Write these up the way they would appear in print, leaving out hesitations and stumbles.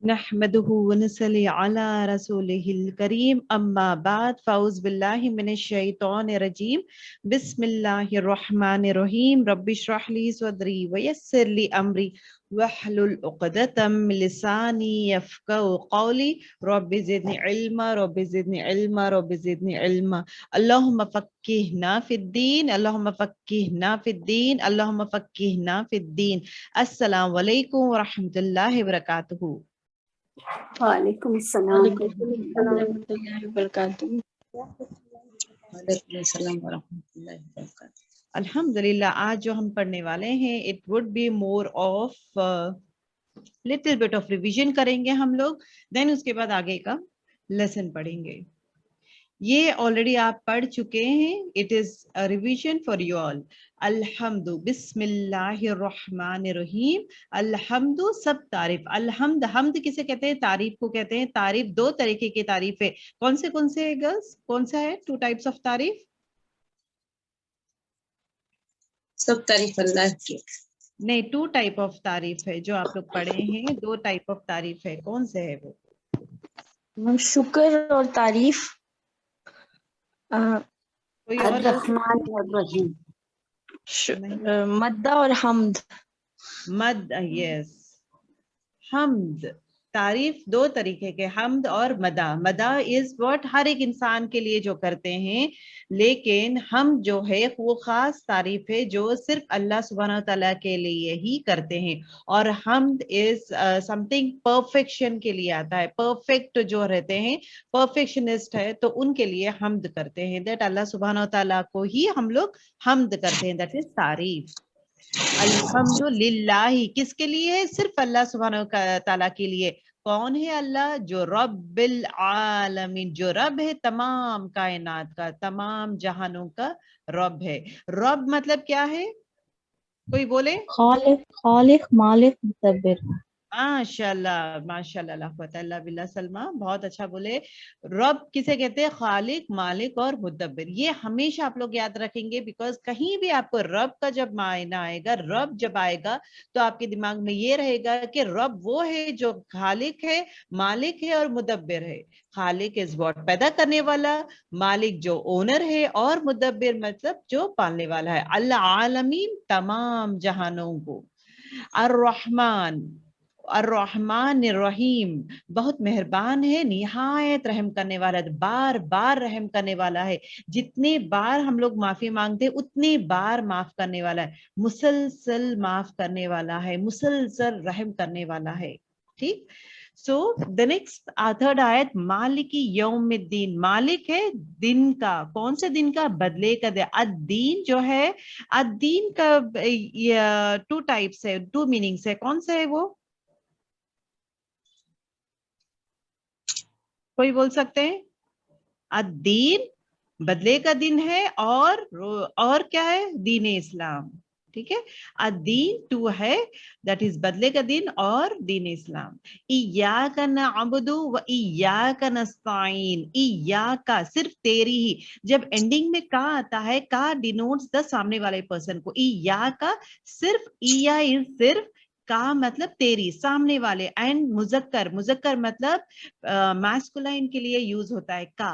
نحمده ونصلي على رسوله الكريم أما بعد فأعوذ بالله من الشيطان الرجيم بسم الله الرحمن الرحيم رب اشرح لي صدري ويسر لي أمري واحلل عقدة من لساني يفقهوا قولي رب زدني علما رب زدني علما رب زدني علما اللهم فقهنا في الدين اللهم فقهنا في الدين اللهم فقهنا في الدين السلام عليكم ورحمة الله وبركاته. وعلیکم السلام وعلیکم السلام ورحمۃ اللہ وبرکاتہ۔ وعلیکم السلام ورحمۃ اللہ وبرکاتہ۔ الحمدللہ آج جو ہم پڑھنے والے ہیں it would be more of little bit of revision کریں گے ہم لوگ، دین اس کے بعد آگے کا لیسن پڑھیں گے۔ یہ آلریڈی آپ پڑھ چکے ہیں، it is revision for you all. الحمد، بسم اللہ الرحمن الرحیم۔ الحمد سب تعریف، الحمد، حمد کسے کہتے ہیں؟ تعریف کو کہتے ہیں۔ تعریف دو طریقے کی تعریف ہے، کون سے ہے گرلس؟ کون سا ہے ٹو ٹائپس آف تعریف؟ سب تعریف اللہ کی۔ نہیں، ٹو ٹائپ آف تعریف ہے جو آپ لوگ پڑھے ہیں، دو ٹائپ آف تعریف ہے، کون سے ہے وہ؟ شکر اور تعریف، کوئی اور الرحمن الرحیم، مدہ اور حمد۔ مد، یس، حمد تعریف دو طریقے کے، حمد اور مدح۔ مدح از واٹ ہر ایک انسان کے لیے جو کرتے ہیں، لیکن حمد جو ہے وہ خاص تعریف ہے جو صرف اللہ سبحانہ و تعالیٰ کے لیے ہی کرتے ہیں، اور حمد از سم تھنگ پرفیکشن کے لیے آتا ہے۔ پرفیکٹ جو رہتے ہیں، پرفیکشنسٹ ہے، تو ان کے لیے حمد کرتے ہیں، دیٹ اللہ سبحانہ و تعالیٰ کو ہی ہم لوگ حمد کرتے ہیں، دیٹ از تعریف۔ الحمد للہ کس کے لیے ہے؟ صرف اللہ سبحانہ تعالیٰ کے لیے۔ کون ہے اللہ؟ جو رب العالمین، جو رب ہے تمام کائنات کا، تمام جہانوں کا رب ہے۔ رب مطلب کیا ہے؟ کوئی بولے؟ خالق مالک مدبر۔ ماشاء اللہ ماشاء اللہ، اللہ قوت الا باللہ۔ سلمہ بہت اچھا بولے۔ رب کسے کہتے ہیں؟ خالق، مالک اور مدبر۔ یہ ہمیشہ آپ لوگ یاد رکھیں گے، بیکاز کہیں بھی آپ کو رب کا جب معنی آئے گا، رب جب آئے گا تو آپ کے دماغ میں یہ رہے گا کہ رب وہ ہے جو خالق ہے، مالک ہے اور مدبر ہے۔ خالق از واٹ پیدا کرنے والا، مالک جو اونر ہے، اور مدبر مطلب جو پالنے والا ہے۔ العالمین تمام جہانوں کو۔ الرحمن، الرحمن الرحیم بہت مہربان ہے، نہایت رحم کرنے والا ہے، بار بار رحم کرنے والا ہے۔ جتنے بار ہم لوگ معافی مانگتے اتنے بار معاف کرنے والا ہے، مسلسل معاف کرنے والا ہے، مسلسل رحم کرنے والا ہے۔ ٹھیک، سو the next تھرڈ آیت، مالکی یوم الدین، مالک ہے دن کا، کون سے دن کا؟ بدلے کا دن۔ الدین جو ہے، الدین کا ٹو ٹائپس ہے، ٹو میننگس ہے، کون سا ہے وہ؟ کوئی بول سکتے ہیں؟ الدین بدلے کا دن ہے، اور کیا ہے؟ دین اسلام۔ ٹھیک ہے، الدین ٹو ہے، دیٹ از بدلے کا دن اور دین اسلام۔ ایاک نعبد و ایاک نستعین، ایاک صرف تیری ہی، جب اینڈنگ میں کا آتا ہے، کا ڈینوٹس دا سامنے والے پرسن کو۔ ایاک صرف، ایا از صرف، کا مطلب تیری، سامنے والے، اینڈ مذکر، مذکر مطلب ماسکولائن کے لیے یوز ہوتا ہے کا،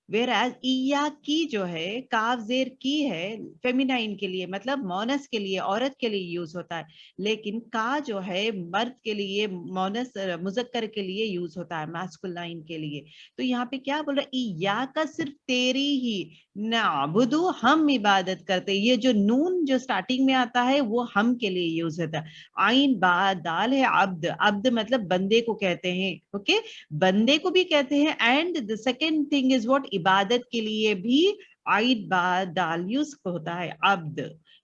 whereas ایا کی جو ہے، کاف زیر کی ہے، فیمینائن کے لیے مطلب مونس کے لیے، عورت کے لیے یوز ہوتا ہے، لیکن کا جو ہے مرد کے لیے، مونس مذکر کے لیے یوز ہوتا ہے، ماسکولائن کے لیے۔ تو یہاں پہ کیا بول رہا ہے؟ ایا کا صرف تیری ہی، نعبدو ہم عبادت کرتے۔ یہ جو نون جو سٹارٹنگ میں آتا ہے وہ ہم کے لیے یوز ہوتا ہے۔ عین با دال ہے عبد، عبد مطلب بندے کو کہتے ہیں، اوکے، بندے کو بھی کہتے ہیں، and the second thing is what، عبادت کے لیے بھی عید با دال یوز ہوتا ہے، عبد۔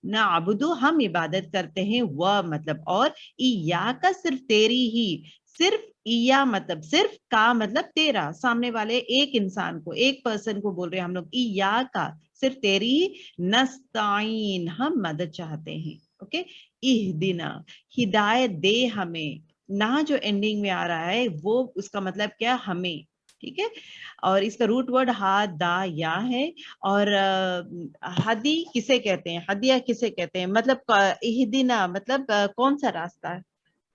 نعبدو ہم عبادت کرتے ہیں، و مطلب اور، ایاک صرف تیری ہی، صرف ایا مطلب صرف، کا مطلب تیرا، سامنے والے ایک انسان کو، ایک پرسن کو بول رہے ہیں ہم لوگ، ایاک صرف تیری ہی، نستعین ہم مدد چاہتے ہیں، اوکے۔ اہدنا ہدایت دے ہمیں، نہ جو اینڈنگ میں آ رہا ہے وہ اس کا مطلب کیا؟ ہمیں، ٹھیک ہے۔ اور اس کا روٹ ورڈ ہا دا یا ہے، اور ہدی کسے کہتے ہیں؟ ہدیہ کسے کہتے ہیں؟ مطلب اہدنا مطلب کون سا راستہ ہے؟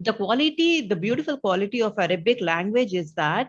The quality, the beautiful quality of Arabic language is that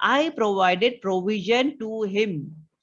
I provided provision to him,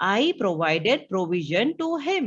I provided provision to him।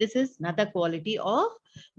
This is another quality of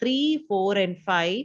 3, 4 and 5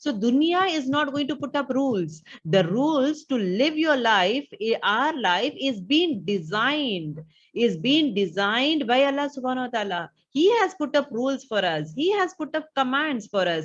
so dunya is not going to put up rules. The rules to live your life, our life is being designed by Allah subhanahu wa ta'ala. He has put up rules for us, he has put up commands for us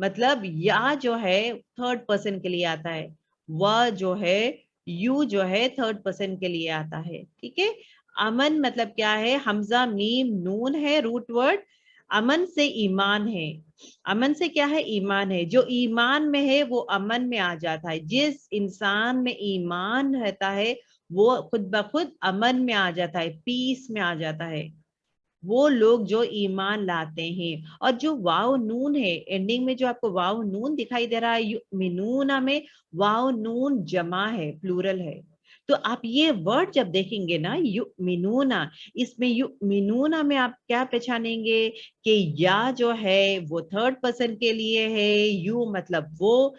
مطلب یا جو ہے third person کے لیے آتا ہے, وہ جو ہے یو جو ہے تھرڈ پرسن کے لیے آتا ہے, ٹھیک ہے. امن مطلب کیا ہے, حمزہ میم نون ہے روٹ ورڈ, امن سے ایمان ہے, امن سے کیا ہے, ایمان ہے, جو ایمان میں ہے وہ امن میں آ جاتا ہے. جس انسان میں ایمان رہتا ہے وہ خود بخود امن میں آ جاتا ہے, پیس میں آ جاتا ہے, وہ لوگ جو ایمان لاتے ہیں. اور جو واو نون ہے اینڈنگ میں, جو آپ کو واو نون دکھائی دے رہا ہے یؤمنون میں, واو نون جمع ہے, پلورل ہے. تو آپ یہ ورڈ جب دیکھیں گے نا یؤمنون, اس میں یؤمنون میں آپ کیا پہچانیں گے کہ یا جو ہے وہ تھرڈ پرسن کے لیے ہے, یو مطلب وہ,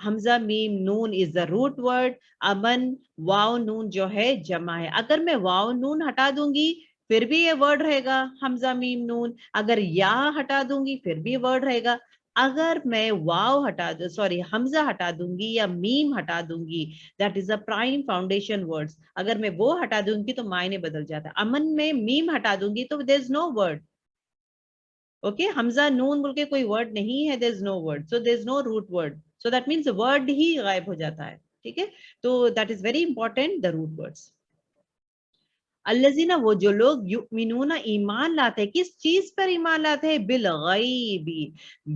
حمزہ میم نون از دا روٹ ورڈ, امن واو نون جو ہے جمع ہے. اگر میں واو نون ہٹا دوں گی پھر بھی یہ ورڈ رہے گا حمزہ میم نون, اگر یا ہٹا دوں گی پھر بھی ورڈ رہے گا. اگر میں واو ہٹا دوں, سوری حمزہ ہٹا دوں گی یا میم ہٹا دوں گی, that is a prime foundation words, اگر میں وہ ہٹا دوں گی تو معنی بدل جاتا ہے. امن میں میم ہٹا دوں گی تو دیر از نو ورڈ. اوکے, حمزہ نون بول کے کوئی ورڈ نہیں ہے, there is no word, so there is no root word, so that means word ہی غائب ہو جاتا ہے, ٹھیک ہے. تو that is very important, the root words. الذین, وہ جو لوگ یؤمنون ایمان لاتے ہیں, کس چیز پر ایمان لاتے ہیں, بالغیب,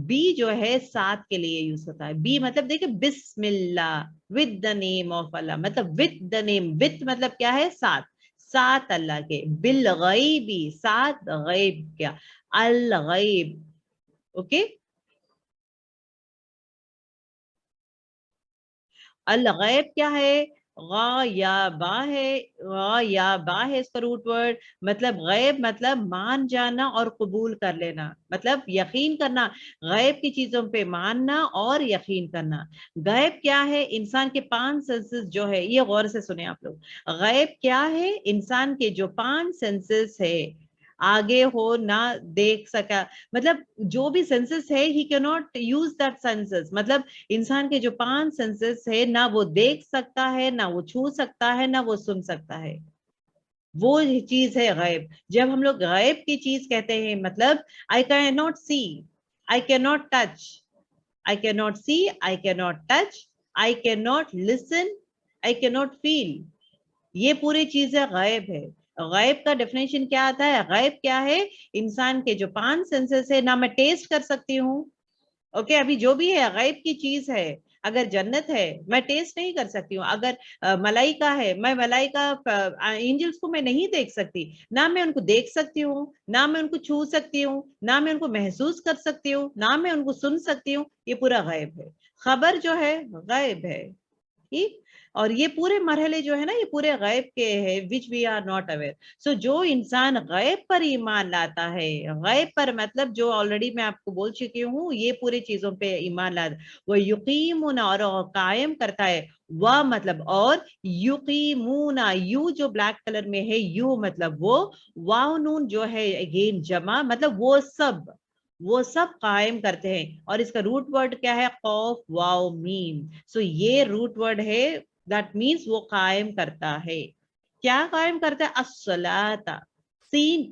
بی جو ہے ساتھ کے لیے یوز ہوتا ہے. بی مطلب دیکھیں بسم اللہ, with the name of اللہ, مطلب with the name, with مطلب کیا ہے, ساتھ, ساتھ اللہ کے, بالغیب ساتھ غیب کیا, الغیب. اوکے, الغیب کیا ہے, غا یا با ہے, غا یا با ہے اس کا روٹ ورڈ. مطلب غیب مطلب مان جانا اور قبول کر لینا, مطلب یقین کرنا, غیب کی چیزوں پہ ماننا اور یقین کرنا. غیب کیا ہے, انسان کے 5 سینسز جو ہے, یہ غور سے سنیں آپ لوگ, غیب کیا ہے, انسان کے جو 5 سینسز ہے, آگے ہو نہ دیکھ سکا, مطلب جو بھی سینسز ہے ہی کی ناٹ یوز دیٹ سینسز, مطلب انسان کے جو 5 سینسز ہے نہ وہ دیکھ سکتا ہے, نہ وہ چھو سکتا ہے, نہ وہ سن سکتا ہے, وہ چیز ہے غیب. جب ہم لوگ غیب کی چیز کہتے ہیں, مطلب I cannot see, I cannot touch, I cannot see, I cannot touch, I cannot listen, I cannot feel, یہ پوری چیزیں غیب ہے. غیب کا ڈیفینیشن کیا آتا ہے, غیب کیا ہے, انسان کے جو 5 سینسز ہے, نہ میں ٹیسٹ کر سکتی ہوں, اوکے, ابھی جو بھی ہے غیب کی چیز ہے, اگر جنت ہے میں ٹیسٹ نہیں کر سکتی ہوں, اگر ملائکہ ہے, میں ملائکہ اینجلز کو میں نہیں دیکھ سکتی, نہ میں ان کو دیکھ سکتی ہوں, نہ میں ان کو چھو سکتی ہوں, نہ میں ان کو محسوس کر سکتی ہوں, نہ میں ان کو سن سکتی ہوں, یہ پورا غیب ہے. خبر جو ہے غیب ہے, ٹھیک. اور یہ پورے مرحلے جو ہے نا, یہ پورے غیب کے ہے, which we are not aware. سو جو انسان غیب پر ایمان لاتا ہے, غیب پر مطلب جو آلریڈی میں آپ کو بول چکی ہوں, یہ پوری چیزوں پہ ایمان لاتا, وہ یقیمون, اور قائم کرتا ہے, وہ مطلب اور, یقیمون, یو جو بلیک کلر میں ہے, یو مطلب وہ, واو نون جو ہے اگین جمع, مطلب وہ سب قائم کرتے ہیں. اور اس کا روٹ ورڈ کیا ہے, قوف واو میم, سو یہ روٹ ورڈ ہے, دیٹ مینس وہ قائم کرتا ہے. کیا قائم کرتا ہے, الصلاۃ, سین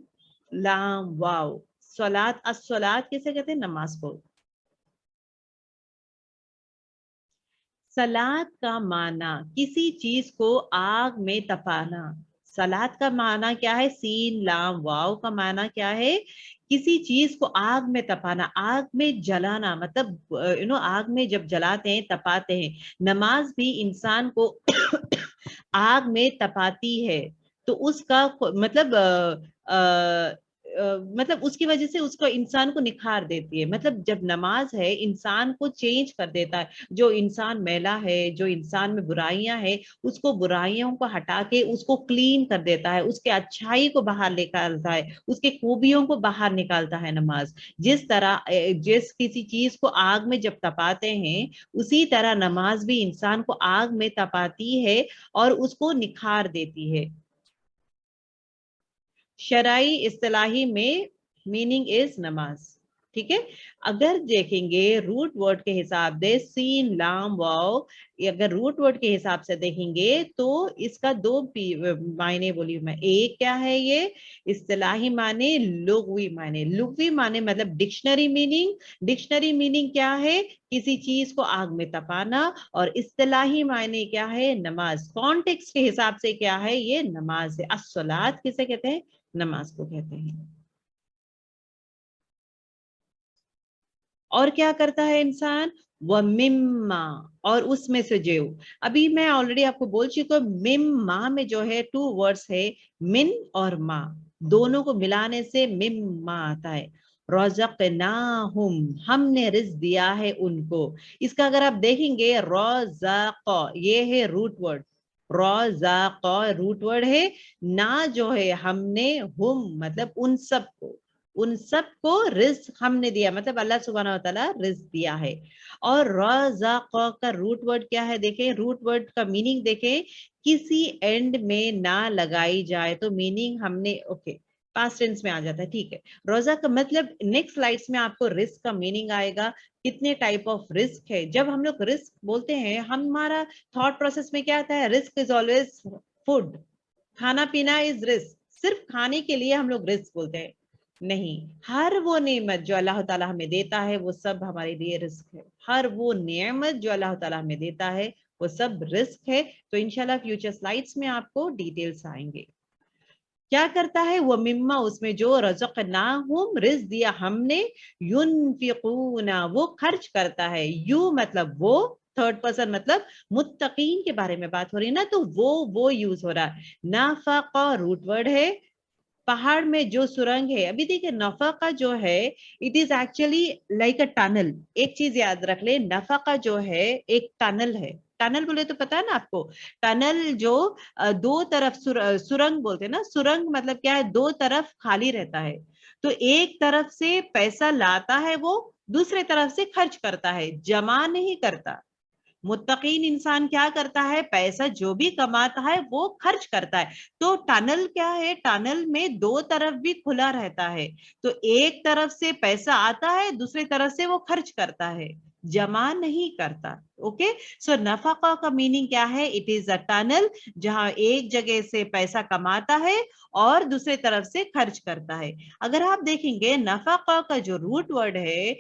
لام واو, صلاۃ, الصلاۃ کسے کہتے ہیں, نماز کو. صلاۃ کا معنی کسی چیز کو آگ میں تپانا. صلاۃ کا معنی کیا ہے, سین لام واو کا معنی کیا ہے, کسی چیز کو آگ میں تپانا, آگ میں جلانا, مطلب آگ میں جب جلاتے ہیں تپاتے ہیں. نماز بھی انسان کو آگ میں تپاتی ہے, تو اس کا مطلب مطلب اس کی وجہ سے اس کو انسان کو نکھار دیتی ہے. مطلب جب نماز ہے انسان کو چینج کر دیتا ہے, جو انسان میلا ہے, جو انسان میں برائیاں ہیں, اس کو برائیوں کو ہٹا کے اس کو کلین کر دیتا ہے, اس کے اچھائی کو باہر نکالتا ہے, اس کے خوبیوں کو باہر نکالتا ہے نماز. جس طرح جس کسی چیز کو آگ میں جب تپاتے ہیں, اسی طرح نماز بھی انسان کو آگ میں تپاتی ہے اور اس کو نکھار دیتی ہے. شرعی اصطلاحی میں میننگ از نماز. ٹھیک ہے. اگر دیکھیں گے روٹ ورڈ کے حساب سے سین لام واو، اگر روٹ ورڈ کے حساب سے دیکھیں گے تو اس کا دو معنی بولی میں. ایک کیا ہے یہ اصطلاحی معنی، لغوی معنی. لغوی معنی مطلب ڈکشنری میننگ. ڈکشنری میننگ کیا ہے؟ کسی چیز کو آگ میں تپانا. اور اصطلاحی معنی کیا ہے؟ نماز. کانٹیکسٹ کے حساب سے کیا ہے؟ یہ نماز ہے. الصلاۃ کسے کہتے ہیں؟ نماز کو کہتے ہیں. اور کیا کرتا ہے انسان؟ وَمِمَّا، اور اس میں سے جو. ابھی میں آلریڈی آپ کو بول چکی ہوں مِمَّا میں جو ہے 2 ورڈز ہے، من اور ما، دونوں کو ملانے سے مِمَّا آتا ہے. رَزَقْنَاهُمْ، ہم نے رزق دیا ہے ان کو. اس کا اگر آپ دیکھیں گے رَزَقَ، یہ ہے روٹ ورڈ. رَزَقَ روٹ ورڈ ہے. نا جو ہے ہم نے، ہم مطلب ان سب کو، ان سب کو رزق ہم نے دیا، مطلب اللہ سبحانہ وتعالی رزق دیا ہے. اور رزق کا روٹ ورڈ کیا ہے؟ دیکھیں روٹ ورڈ کا میننگ دیکھیں، کسی اینڈ میں نہ لگائی جائے تو میننگ ہم نے اوکے پاسٹ ٹینس میں آ جاتا ہے. ٹھیک ہے. روزہ کا مطلب نیکسٹ سلائڈس میں آپ کو رزق کا میننگ آئے گا. کتنے ٹائپ آف رزق ہے. جب ہم لوگ رزق بولتے ہیں ہمارا تھاٹ پروسیس میں کیا آتا ہے؟ رزق از آلویز فوڈ، کھانا پینا از رزق. صرف کھانے کے لیے ہم لوگ رزق بولتے ہیں نہیں. ہر وہ نعمت جو اللہ تعالیٰ ہمیں دیتا ہے وہ سب ہمارے لیے رزق ہے. ہر وہ نعمت جو اللہ تعالیٰ ہمیں دیتا ہے وہ سب رزق ہے. تو انشاءاللہ فیوچر سلائیڈز میں آپ کو ڈیٹیلز آئیں گے. کیا کرتا ہے وہ مما، اس میں جو رزقناہم رزق دیا ہم نے، ینفقون وہ خرچ کرتا ہے. یو مطلب وہ، تھرڈ پرسن مطلب متقین کے بارے میں بات ہو رہی ہے نا، تو وہ یوز ہو رہا ہے. نافقہ روٹ ورڈ ہے. پہاڑ میں جو سرنگ ہے، ابھی دیکھیں نفقہ جو ہے it is actually like a tunnel. ایک چیز یاد رکھ لیں، نفقہ جو ہے ایک ٹنل ہے. ٹنل بولے تو پتا ہے نا آپ کو، ٹنل جو دو طرف سرنگ بولتے ہیں نا، سرنگ مطلب کیا ہے؟ دو طرف خالی رہتا ہے. تو ایک طرف سے پیسہ لاتا ہے وہ، دوسرے طرف سے خرچ کرتا ہے، جمع نہیں کرتا. متقین انسان کیا کرتا ہے؟ پیسہ جو بھی کماتا ہے وہ خرچ کرتا ہے. تو ٹنل کیا ہے؟ ٹنل میں دو طرف بھی کھلا رہتا ہے. تو ایک طرف سے پیسہ آتا ہے، دوسری طرف سے وہ خرچ کرتا ہے، جمع نہیں کرتا. اوکے. سو نفقہ کا میننگ کیا ہے؟ اٹ از اے ٹنل، جہاں ایک جگہ سے پیسہ کماتا ہے اور دوسرے طرف سے خرچ کرتا ہے. اگر آپ دیکھیں گے نفقہ کا جو روٹ ورڈ ہے،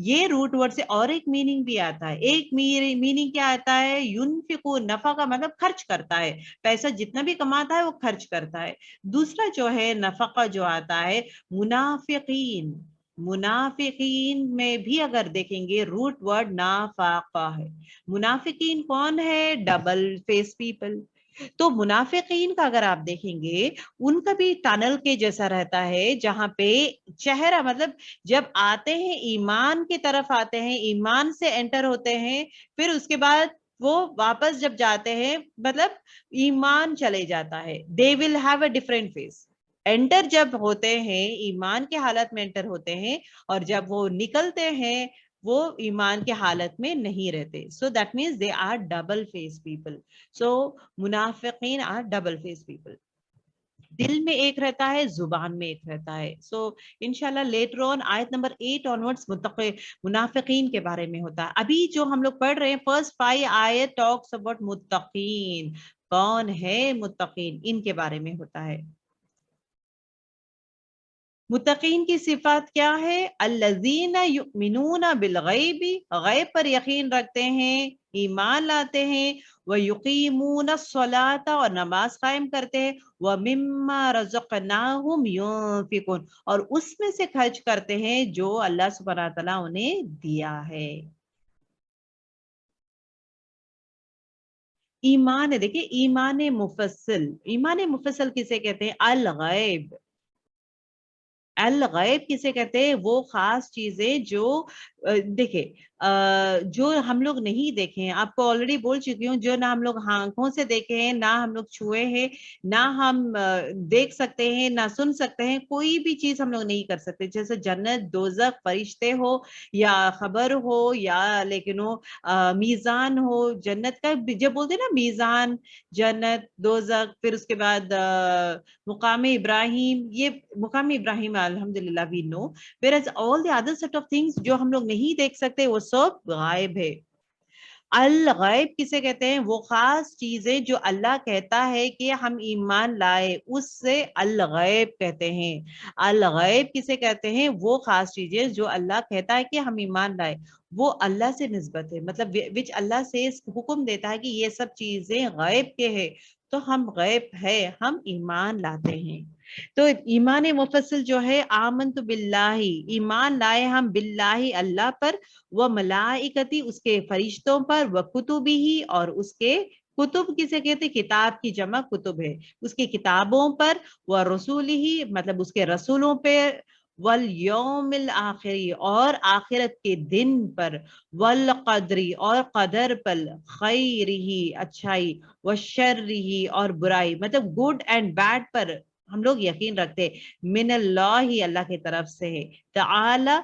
یہ روٹ ورڈ سے اور ایک میننگ بھی آتا ہے. ایک میننگ کیا آتا ہے؟ ینفقو، نفقہ مطلب خرچ کرتا ہے، پیسہ جتنا بھی کماتا ہے وہ خرچ کرتا ہے. دوسرا جو ہے نفقہ جو آتا ہے منافقین. منافقین میں بھی اگر دیکھیں گے روٹ ورڈ نافقہ ہے. منافقین کون ہے؟ Double face people. تو منافقین کا اگر آپ دیکھیں گے ان کا بھی ٹنل کے جیسا رہتا ہے، جہاں پہ چہرہ مطلب جب آتے ہیں ایمان کی طرف آتے ہیں، ایمان سے انٹر ہوتے ہیں، پھر اس کے بعد وہ واپس جب جاتے ہیں مطلب ایمان چلے جاتا ہے. They will have a different face. انٹر جب ہوتے ہیں ایمان کے حالت میں انٹر ہوتے ہیں، اور جب وہ نکلتے ہیں وہ ایمان کے حالت میں نہیں رہتے. So that means they are double face people. So منافقین آر ڈبل فیس پیپل. دل میں ایک رہتا ہے، زبان میں ایک رہتا ہے. سو انشاءاللہ لیٹر آن آیت نمبر 8 آنورڈز منافقین کے بارے میں ہوتا ہے. ابھی جو ہم لوگ پڑھ رہے ہیں فرسٹ 5 آیت ٹاکس اباؤٹ متقین. کون ہے متقین؟ ان کے بارے میں ہوتا ہے. متقین کی صفات کیا ہے؟ الذین یؤمنون بالغیب، غیب پر یقین رکھتے ہیں، ایمان لاتے ہیں. ویقیمون الصلاۃ، اور نماز قائم کرتے ہیں. ومما رزقناہم ینفقون، اور اس میں سے خرچ کرتے ہیں جو اللہ سبحانہ تعالیٰ انہیں دیا ہے. ایمان ہے، دیکھیں ایمان مفصل. ایمان مفصل کسے کہتے ہیں؟ الغیب. الغیب کسے کہتے ہیں؟ وہ خاص چیزیں جو دیکھیں جو ہم لوگ نہیں دیکھے ہیں. آپ کو آلریڈی بول چکی ہوں, جو نہ ہم لوگ آنکھوں سے دیکھے ہیں, نہ ہم لوگ چھوئے ہیں, نہ ہم دیکھ سکتے ہیں, نہ سن سکتے ہیں, کوئی بھی چیز ہم لوگ نہیں کر سکتے. جیسے جنت, دوزخ, فرشتے ہو یا خبر ہو یا لیکن ہو میزان ہو. جنت کا جب بولتے ہیں نا میزان, جنت, دوزخ, پھر اس کے بعد مقام ابراہیم, یہ مقام ابراہیم الحمدللہ وی نو. whereas all the other set of things جو ہم لوگ نہیں دیکھ سکتے وہ سب غائب ہے. الغیب کسے کہتے ہیں؟ وہ خاص چیزیں جو اللہ کہتا ہے کہ ہم ایمان لائے, اس سے الغیب کہتے ہیں. الغیب کسے کہتے ہیں؟ وہ خاص چیزیں جو اللہ کہتا ہے کہ ہم ایمان لائے, وہ اللہ سے نسبت ہے, مطلب وچ اللہ سے حکم دیتا ہے کہ یہ سب چیزیں غیب کے ہیں, تو ہم غیب ہے, ہم ایمان لاتے ہیں. تو ایمان مفصل جو ہے, آمنت باللہ, ایمان لائے ہم باللہ اللہ پر, وہ ملائکتی اس کے فرشتوں پر, وہ کتبی ہی اور اس کے کتب کسے کہتے؟ کتاب کی جمع کتب ہے, اس کی کتابوں پر, وہ رسول ہی مطلب اس کے رسولوں پہ, والیوم الآخری اور آخرت کے دن پر, والقدری اور قدر پر, خیر ہی اچھائی, وشر ہی اور برائی مطلب گڈ اینڈ بیڈ پر ہم لوگ یقین رکھتے, من اللہ اللہ کی طرف سے ہے, تعالی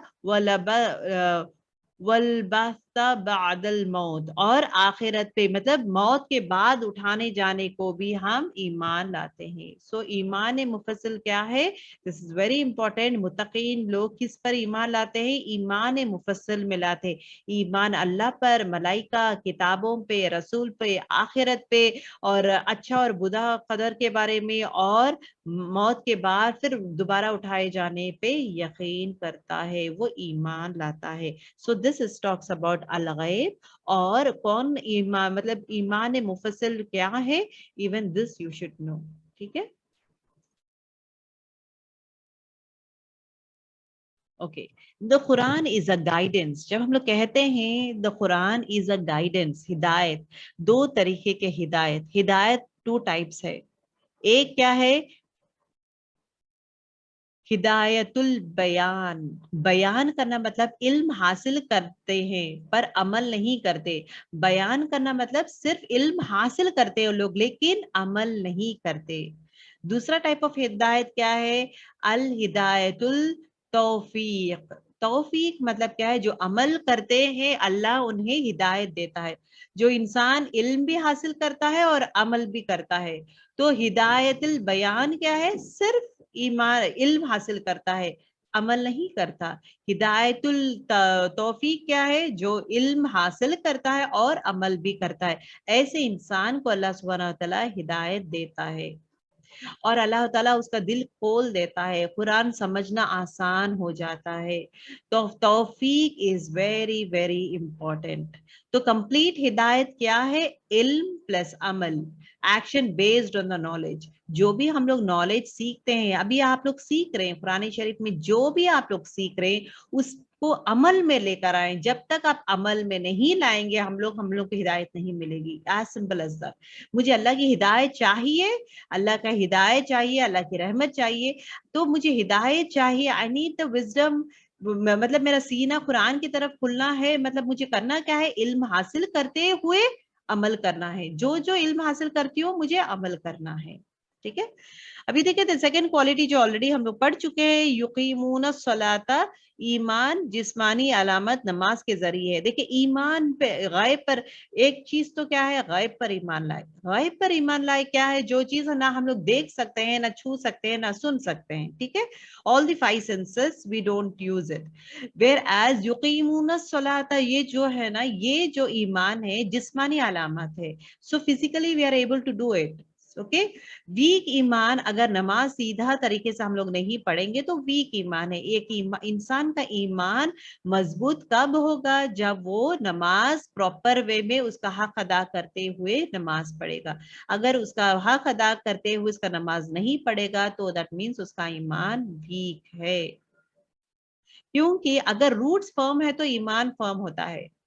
والبعث بعد الموت اور آخرت پہ مطلب موت کے بعد اٹھانے جانے کو بھی ہم ایمان لاتے ہیں. سو ایمان مفصل کیا ہے؟ دس از ویری امپورٹینٹ. متقین لوگ کس پر ایمان لاتے ہیں؟ ایمان مفصل میں لاتے ہیں. ایمان اللہ پر, ملائکہ, کتابوں پہ, رسول پہ, آخرت پہ, اور اچھا اور برا قدر کے بارے میں, اور موت کے بعد پھر دوبارہ اٹھائے جانے پہ یقین کرتا ہے, وہ ایمان لاتا ہے. سو دس از ٹاکس اباؤٹ الغیب. اور کون ایمان مطلب ایمان مفصل کیا ہے, even this you should know. ٹھیک ہے, اوکے. دا قرآن از اے گائیڈنس. جب ہم لوگ کہتے ہیں دا قرآن از اے گائیڈنس, ہدایت, دو طریقے کے ہدایت. ہدایت ٹو ٹائپس ہے. ایک کیا ہے؟ ہدایت البیان. بیان کرنا مطلب علم حاصل کرتے ہیں پر عمل نہیں کرتے. بیان کرنا مطلب صرف علم حاصل کرتے ہیں لوگ لیکن عمل نہیں کرتے. دوسرا ٹائپ آف ہدایت کیا ہے؟ الہدایت التوفیق. توفیق مطلب کیا ہے؟ جو عمل کرتے ہیں اللہ انہیں ہدایت دیتا ہے. جو انسان علم بھی حاصل کرتا ہے اور عمل بھی کرتا ہے. تو ہدایت البیان کیا ہے؟ صرف ایمان علم حاصل کرتا ہے, عمل نہیں کرتا. ہدایت التوفیق کیا ہے؟ جو علم حاصل کرتا ہے اور عمل بھی کرتا ہے. ایسے انسان کو اللہ سبحانہ وتعالی ہدایت دیتا ہے اور اللہ تعالیٰ اس کا دل کھول دیتا ہے, قرآن سمجھنا آسان ہو جاتا ہے. تو توفیق از ویری ویری امپورٹینٹ. تو کمپلیٹ ہدایت کیا ہے؟ علم پلس عمل, action based on the knowledge. جو بھی ہم لوگ نالج سیکھتے ہیں, ابھی آپ لوگ سیکھ رہے ہیں قرآن شریف میں, جو بھی آپ لوگ سیکھ رہے ہیں اس کو عمل میں لے کر آئیں. جب تک آپ عمل میں نہیں لائیں گے ہم لوگ کی ہدایت نہیں ملے گی. As simple as that. مجھے اللہ کی ہدایت چاہیے, اللہ کا ہدایت چاہیے, اللہ کی رحمت چاہیے, تو مجھے ہدایت چاہیے. آئی نیڈ دا وزڈم, مطلب میرا سینہ قرآن کی طرف کھلنا ہے. مطلب مجھے کرنا کیا ہے؟ علم حاصل کرتے ہوئے عمل کرنا ہے. جو علم حاصل کرتی ہوں مجھے عمل کرنا ہے. ٹھیک ہے, ابھی دیکھیں سیکنڈ کوالٹی جو آلریڈی ہم لوگ پڑھ چکے ہیں, یقیمون الصلاۃ, ایمان جسمانی علامت نماز کے ذریعے ہے. دیکھیں ایمان پہ غائب پر ایک چیز تو کیا ہے؟ غائب پر ایمان لائے. غائب پر ایمان لائے کیا ہے؟ جو چیز نہ ہم لوگ دیکھ سکتے ہیں, نہ چھو سکتے ہیں, نہ سن سکتے ہیں. ٹھیک ہے, all the five senses we don't use it. whereas یقیمون الصلاۃ, یہ جو ہے نا, یہ جو ایمان ہے جسمانی علامت ہے. so physically we are able to do it. Okay, weak ایمان, اگر نماز سیدھا طریقے سے ہم لوگ نہیں پڑھیں گے تو ویک ایمان ہے. ایک انسان کا ایمان مضبوط کب ہوگا؟ جب وہ نماز پراپر وے میں اس کا حق ادا کرتے ہوئے نماز پڑھے گا. اگر اس کا حق ادا کرتے ہوئے اس کا نماز نہیں پڑھے گا تو دیٹ مینس اس کا ایمان ویک ہے. کیونکہ اگر روٹس فرم ہے تو ایمان فرم ہوتا ہے.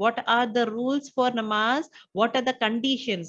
What are the rules for namaz? What are the conditions?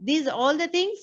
These all the things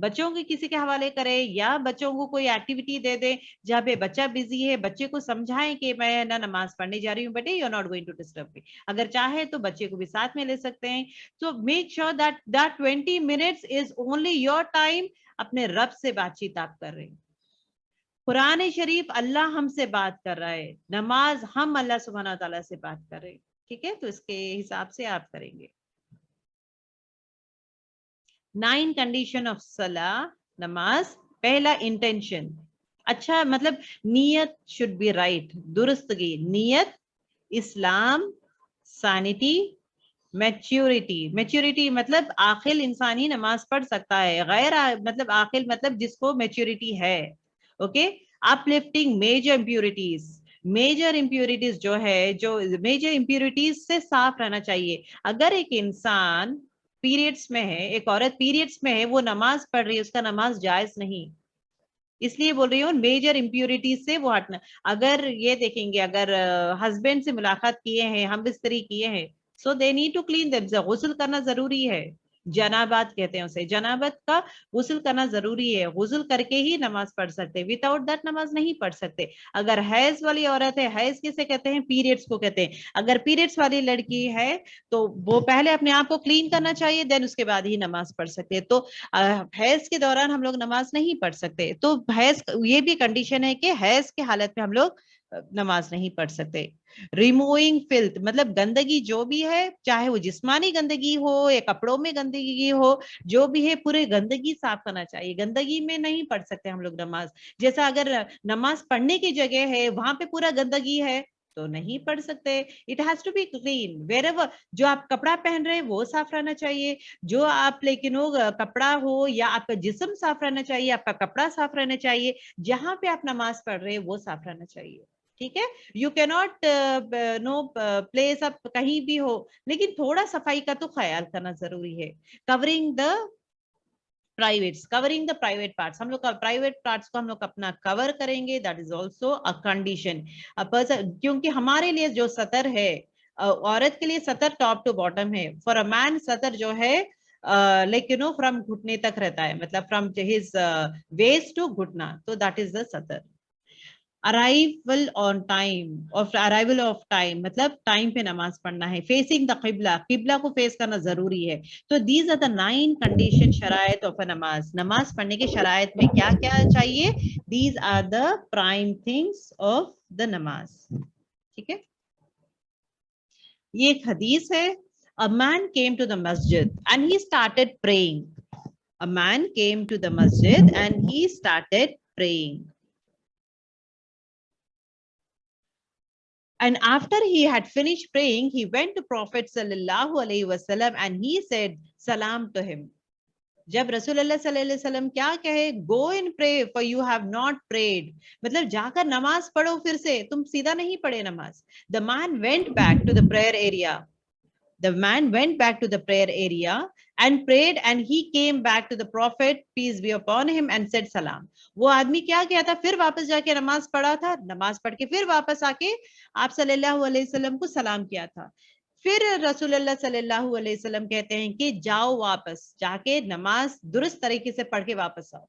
بچوں کے کسی کے حوالے کریں یا بچوں کو کوئی ایکٹیویٹی دے دیں جہاں پہ بچہ بزی ہے, بچے کو سمجھائیں کہ میں نا نماز پڑھنے جا رہی ہوں بیٹے, you are not going to disturb me. اگر چاہے تو بچے کو بھی ساتھ میں لے سکتے ہیں. So make sure that 20 minutes is only your time. اپنے رب سے بات چیت آپ کر رہے ہیں. قرآن شریف اللہ ہم سے بات کر رہا ہے, نماز ہم اللہ سبحانہ تعالیٰ سے بات کر رہے ہیں. ٹھیک ہے, تو اس کے حساب سے آپ کریں گے. 9 condition of صلاح, نماز. پہلا انٹینشن, اچھا مطلب نیت should be right, درستگی, نیت, اسلام, سانیٹی, میچورٹی مطلب عاقل انسان ہی نماز پڑھ سکتا ہے, غیر مطلب عاقل مطلب جس کو میچورٹی ہے. Okay, uplifting major impurities, major impurities جو ہے, جو میجر امپیورٹیز سے صاف رہنا چاہیے. اگر ایک انسان پیریڈس میں ہے, ایک عورت پیریڈس میں ہے, وہ نماز پڑھ رہی ہے, اس کا نماز جائز نہیں. اس لیے بول رہی ہوں میجر امپیورٹیز سے وہ ہٹنا. اگر یہ دیکھیں گے, اگر ہسبینڈ سے ملاقات کیے ہیں, ہم بستری کیے ہیں, so they need to clean them, غسل کرنا ضروری ہے. جنابت کہتے ہیں اسے, جنابت کا غسل کرنا ضروری ہے. غسل کر کے ہی نماز پڑھ سکتے, ود آؤٹ دیٹ نماز نہیں پڑھ سکتے. اگر حیض والی عورت ہے, حیض کسے کہتے ہیں, پیریڈس کو کہتے ہیں. اگر پیریڈس والی لڑکی ہے تو وہ پہلے اپنے آپ کو کلین کرنا چاہیے, دین اس کے بعد ہی نماز پڑھ سکتے. تو حیض کے دوران ہم لوگ نماز نہیں پڑھ سکتے. تو حیض یہ بھی کنڈیشن ہے کہ حیض کے حالت میں ہم لوگ نماز نہیں پڑھ سکتے. ریموونگ فلتھ مطلب گندگی جو بھی ہے, چاہے وہ جسمانی گندگی ہو یا کپڑوں میں گندگی ہو, جو بھی ہے پورے گندگی صاف کرنا چاہیے. گندگی میں نہیں پڑھ سکتے ہم لوگ نماز. جیسا اگر نماز پڑھنے کی جگہ ہے وہاں پہ پورا گندگی ہے تو نہیں پڑھ سکتے. It has to be clean wherever. جو آپ کپڑا پہن رہے ہیں وہ صاف رہنا چاہیے, جو آپ لیکن وہ کپڑا ہو یا آپ کا جسم صاف رہنا چاہیے, آپ کا کپڑا صاف رہنا چاہیے, جہاں پہ آپ نماز پڑھ رہے ہیں وہ صاف رہنا چاہیے. ٹھیک ہے, یو کی ناٹ نو پلیس اب کہیں بھی ہو, لیکن تھوڑا صفائی کا تو خیال کرنا ضروری ہے. کورنگ دا پرائیویٹ پارٹس, ہم لوگ پرائیویٹ پارٹس کو ہم لوگ اپنا کور کریں گے, that is also a condition. کیونکہ ہمارے لیے جو سطر ہے, عورت کے لیے سطر ٹاپ ٹو باٹم ہے. فار اے مین سطر جو ہے لیکن فرام گھٹنے تک رہتا ہے, مطلب فرام ہز ویسٹ ٹو گھٹنا, تو دیٹ از دا سطر. arrival on time, of arrival of time مطلب ٹائم پہ نماز پڑھنا ہے. facing the قبلہ, قبلہ کو فیس کرنا ضروری ہے. تو these are the 9 condition شرائط of a نماز. نماز پڑھنے کے شرائط میں کیا کیا چاہیے, these are the prime things of the نماز. ٹھیک ہے, یہ ایک حدیث ہے. A man came to the masjid and he started praying. A man came to the masjid and he started praying. And after he had finished praying, he went to Prophet sallallahu alaihi wasallam and he said salam to him. جب رسول اللہ صلی اللہ علیہ وسلم کیا کہے, go and pray for you have not prayed, مطلب جا کر نماز پڑھو, پھر سے تم سیدھا نہیں پڑھے نماز. The man went back to the prayer area. The man went back to the prayer area and prayed, and he came back to the Prophet, peace be upon him, and said salam. وہ آدمی کیا کیا تھا, پھر واپس جا کے نماز پڑھا تھا, نماز پڑھ کے پھر واپس آ کے آپ صلی اللہ علیہ وسلم کو سلام کیا تھا. پھر رسول اللہ صلی اللہ علیہ وسلم کہتے ہیں کہ جاؤ واپس جا کے نماز درست طریقے سے پڑھ کے واپس آؤ.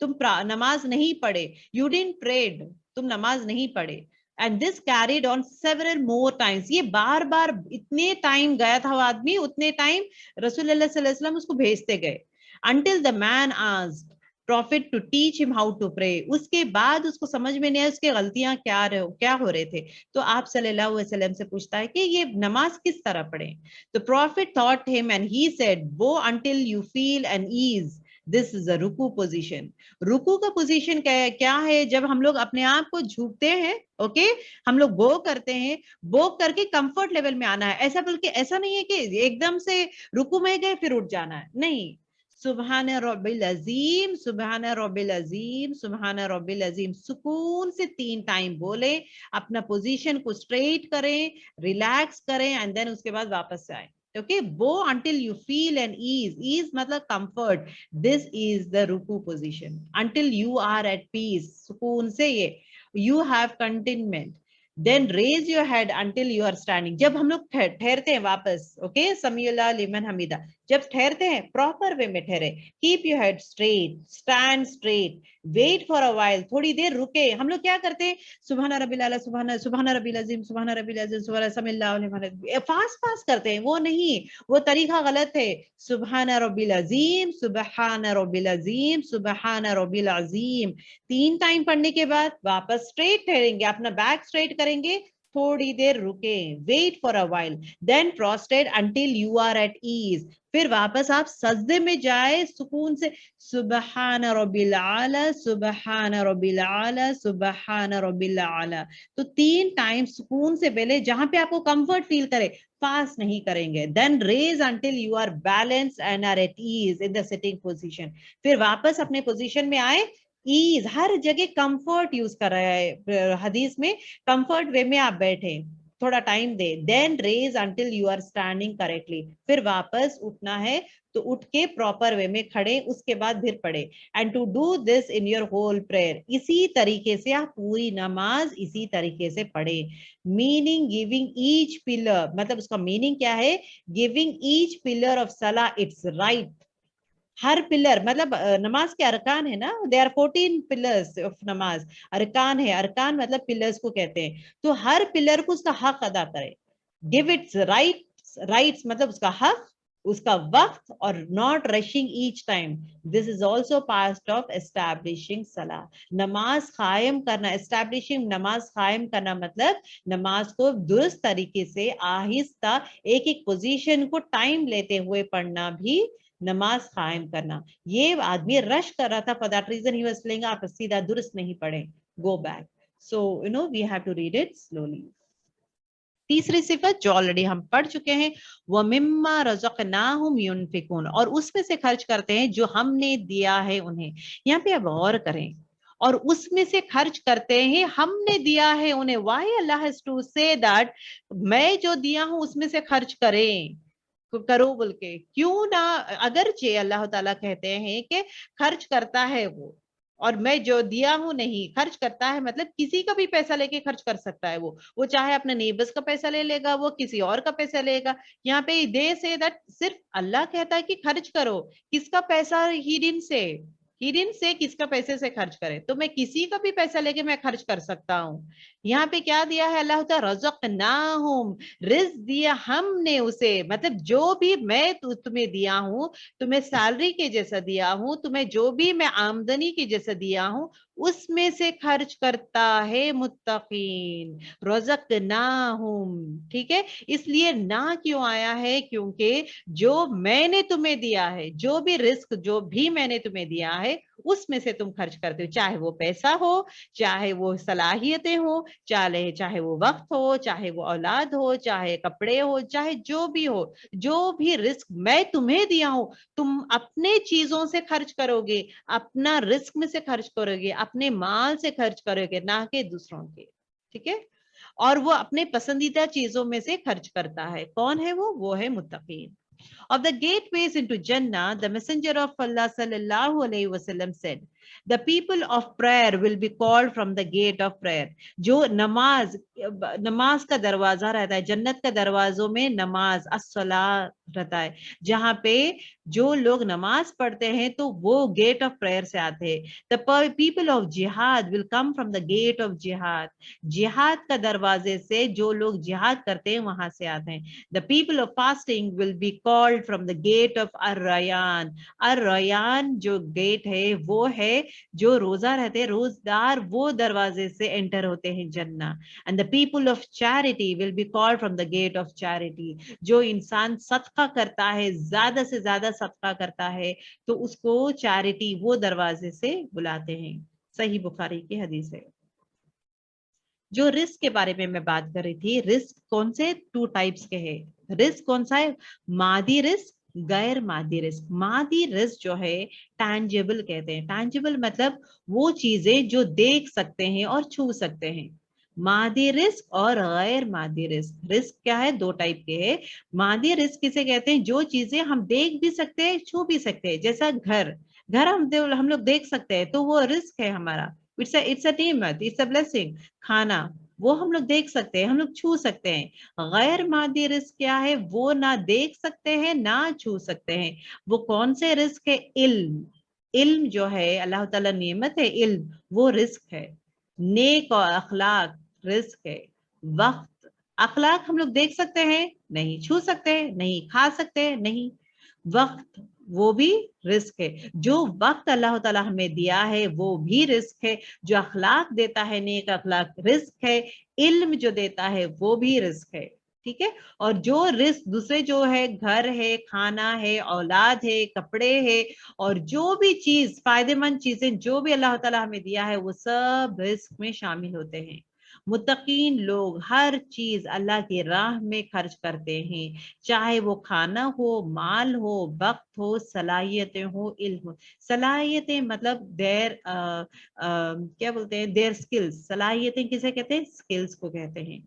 تم نماز نہیں پڑھے, you didn't prayed, تم نماز نہیں پڑھے. And this carried on several more times. یہ بار بار اتنے ٹائم گیا تھا وہ آدمی, اتنے ٹائم رسول اللہ صلی اللہ علیہ وسلم اس کو بھیجتے گئے. Until the man asked Prophet to teach him how to pray. اس کے بعد اس کو سمجھ میں نہیں آیا اس کی غلطیاں کیا ہو رہے تھے. تو آپ صلی اللہ علیہ وسلم سے پوچھتا ہے کہ یہ نماز کس طرح پڑھیں. تو Prophet taught him and he said, go until you feel an ease. This is a رکو پوزیشن. رکو کا پوزیشن کیا ہے, جب ہم لوگ اپنے آپ کو جھکتے ہیں, اوکے, ہم لوگ بو کرتے ہیں, بو کر کے کمفرٹ لیول میں آنا ہے. ایسا بلکہ ایسا نہیں ہے کہ ایک دم سے رکو میں گئے پھر اٹھ جانا ہے, نہیں. سبحان رب العظیم, سبحان رب العظیم, سبحان رب العظیم, سکون سے 3 ٹائم بولے, اپنا پوزیشن کو اسٹریٹ کریں, ریلیکس کریں, اینڈ دین اس کے بعد واپس سے آئیں. Okay, bow until you feel an ease. Ease matlab comfort. This is the ruku position. Until you are at peace. Sukoon se ye. You have contentment. Then raise your head until you are standing. جب ہم لوگ ٹھہرتے ہیں واپس, okay, سمیع اللہ لمن حمیدہ, جب ٹھہرتے ہیں proper way میں ٹھہرے. Keep your head straight, stand straight, wait for a while, تھوڑی دیر رکے. ہم لوگ کیا کرتے ہیں سبحان ربی الاعلیٰ, سبحان ربی العظیم, سبحان ربی العظیم, سبحان سمی اللہ علیہ وسلم, فاسٹ کرتے ہیں. وہ نہیں, وہ طریقہ غلط ہے. سبحان ربی العظیم, سبحان ربی العظیم, سبحان ربی العظیم 3 ٹائم پڑھنے کے بعد واپس اسٹریٹ ٹھہریں گے, اپنا بیک اسٹریٹ کریں گے, تھوڑی دیر رکیں, wait for a while, then prostrate until you are at ease. پھر واپس آپ سجدے میں جائے سکون سے, سبحان ربی العالی, سبحان ربی العالی, سبحان ربی العالی. تو 3 ٹائم سکون سے پہلے, جہاں پہ آپ کو کمفرٹ فیل کرے, فاسٹ نہیں کریں گے. دین raise until you are balanced and are at ease in the sitting position. پھر واپس اپنے پوزیشن میں آئے, ایز, ہر جگہ کمفرٹ یوز کر رہا ہے حدیث میں, کمفرٹ وے میں آپ بیٹھے, تھوڑا ٹائم دے. Then raise until you are standing correctly, پھر واپس اٹھنا ہے تو اٹھ کے پراپر وے میں کھڑے, اس کے بعد پھر پڑھے. And to do this in your whole prayer, اسی طریقے سے آپ پوری نماز اسی طریقے سے پڑھے. میننگ گیونگ ایچ پلر, مطلب اس کا میننگ کیا ہے, گیونگ ایچ پلر آف صلاح اٹس رائٹ. ہر پلر مطلب نماز کے ارکان ہے نا, دے آر 14 پلرز آف نماز, ارکان ہے, ارکان مطلب پلرز کو کہتے ہیں. تو ہر پلر کو اس کا حق ادا کرے, گیو اٹس رائٹس مطلب اس کا حق, اس کا وقت, اور not rushing each time. This is also part of establishing صلاح, نماز قائم کرنا. اسٹیبلشنگ نماز قائم کرنا مطلب نماز کو درست طریقے سے آہستہ ایک ایک پوزیشن کو ٹائم لیتے ہوئے پڑھنا بھی نماز قائم کرنا. یہ آدمی رش کر رہا تھا, for that reason he was saying آپ سیدھا درست نہیں پڑھیں, go back. So we have to read it slowly. تیسری صفت جو آلریڈی ہم پڑھ چکے ہیں, وَمِمَّا رَزَقْنَاهُمْ يُنْفِقُونَ, اور اس میں سے خرچ کرتے ہیں جو ہم نے دیا ہے انہیں. یہاں پہ آپ غور کریں, اور اس میں سے خرچ کرتے ہیں, ہم نے دیا ہے انہیں. Why Allah has to say that میں جو دیا ہوں اس میں سے خرچ کریں, کرو بول کے, کیوں نہ, اگرچہ اللہ تعالیٰ کہتے ہیں کہ خرچ کرتا ہے وہ, اور میں جو دیا ہوں نہیں, خرچ کرتا ہے مطلب کسی کا بھی پیسہ لے کے خرچ کر سکتا ہے وہ چاہے اپنے نیبرز کا پیسہ لے لے گا, وہ کسی اور کا پیسہ لے گا. یہاں پہ دے سے دیٹ صرف اللہ کہتا ہے کہ خرچ کرو, کس کا پیسہ, ہی ڈنٹ سے کس کا پیسے سے خرچ کرے, تو میں کسی کا بھی پیسہ لے کے میں خرچ کر سکتا ہوں. یہاں پہ کیا دیا ہے اللہ تعالیٰ, رزقناہم, رزق دیا ہم نے اسے, مطلب جو بھی میں تمہیں دیا ہوں, تمہیں سیلری کے جیسا دیا ہوں, تمہیں جو بھی میں آمدنی کے جیسا دیا ہوں, اس میں سے خرچ کرتا ہے متقین. رزقناہم, ٹھیک ہے, اس لیے نہ کیوں آیا ہے, کیونکہ جو میں نے تمہیں دیا ہے, جو بھی رزق جو بھی میں نے تمہیں دیا ہے, اس میں سے تم خرچ کرتے ہو, چاہے وہ پیسہ ہو, چاہے وہ صلاحیتیں ہو, چاہے وہ وقت ہو, چاہے وہ اولاد ہو, چاہے کپڑے ہو, چاہے جو بھی ہو, جو بھی رزق میں تمہیں دیا ہوں, تم اپنے چیزوں سے خرچ کرو گے, اپنا رزق میں سے خرچ کرو گے, اپنے مال سے خرچ کرو گے, نہ کہ دوسروں کے. ٹھیک ہے, اور وہ اپنے پسندیدہ چیزوں میں سے خرچ کرتا ہے. کون ہے وہ ہے متقین. Of the gateways into Jannah, the messenger of Allah sallallahu alayhi wasallam said, the people of prayer will be called from the gate of prayer. جو نماز کا دروازہ رہتا ہے, جنت کا دروازوں میں نماز الصلاۃ رہتا ہے, جہاں پہ جو لوگ نماز پڑھتے ہیں تو وہ گیٹ آف پریئر سے آتے ہیں. The people of jihad will come from the gate of jihad. جہاد کا دروازے سے جو لوگ جہاد کرتے ہیں وہاں سے آتے ہیں. The people of fasting will be called from the gate of Ar-Rayyan. Ar-Rayyan جو گیٹ ہے وہ ہے جو روزہ رہتے, روزدار وہ دروازے سے انٹر ہوتے ہیں جنت. And the people of charity will be called from the gate of charity. جو انسان صدقہ کرتا ہے, زیادہ سے زیادہ صدقہ کرتا ہے, تو اس کو چیریٹی وہ دروازے سے بلاتے ہیں. صحیح بخاری کی حدیث ہے. جو رزق کے بارے میں بات کر رہی تھی, رزق کون سے 2 ٹائپس کے ہیں. رزق کون سا ہے, مادی رزق, غیر مادی رزق. مادی رزق جو ہے ٹینجیبل کہتے ہیں. ٹینجیبل مطلب وہ چیزیں جو دیکھ سکتے ہیں اور چھو سکتے ہیں. مادی رزق اور غیر مادی رزق. رزق کیا ہے, 2 ٹائپ کے ہے. مادی رزق کسے کہتے ہیں, جو چیزیں ہم دیکھ بھی سکتے ہیں, چھو بھی سکتے ہیں. جیسا گھر ہم لوگ دیکھ سکتے ہیں تو وہ رزق ہے ہمارا. It's a name, it's a blessing. کھانا وہ ہم لوگ دیکھ سکتے ہیں, ہم لوگ چھو سکتے ہیں. غیر مادی رزق کیا ہے؟ وہ نہ دیکھ سکتے ہیں نہ چھو سکتے ہیں. وہ کون سے رزق ہے؟ علم. علم جو ہے اللہ تعالیٰ نعمت ہے, علم وہ رزق ہے. نیک اور اخلاق رزق ہے. وقت, اخلاق ہم لوگ دیکھ سکتے ہیں نہیں, چھو سکتے ہیں نہیں, کھا سکتے ہیں نہیں. وقت وہ بھی رزق ہے. جو وقت اللہ تعالیٰ ہمیں دیا ہے وہ بھی رزق ہے. جو اخلاق دیتا ہے نیک اخلاق رزق ہے. علم جو دیتا ہے وہ بھی رزق ہے. ٹھیک ہے. اور جو رزق دوسرے جو ہے, گھر ہے, کھانا ہے, اولاد ہے, کپڑے ہے, اور جو بھی چیز فائدے مند چیزیں جو بھی اللہ تعالیٰ ہمیں دیا ہے وہ سب رزق میں شامل ہوتے ہیں. متقین لوگ ہر چیز اللہ کی راہ میں خرچ کرتے ہیں, چاہے وہ کھانا ہو, مال ہو, وقت ہو, صلاحیتیں ہو, علم ہو. صلاحیتیں مطلب دیر کیا بولتے ہیں, دیر سکلز. صلاحیتیں کسے کہتے ہیں؟ سکلز کو کہتے ہیں.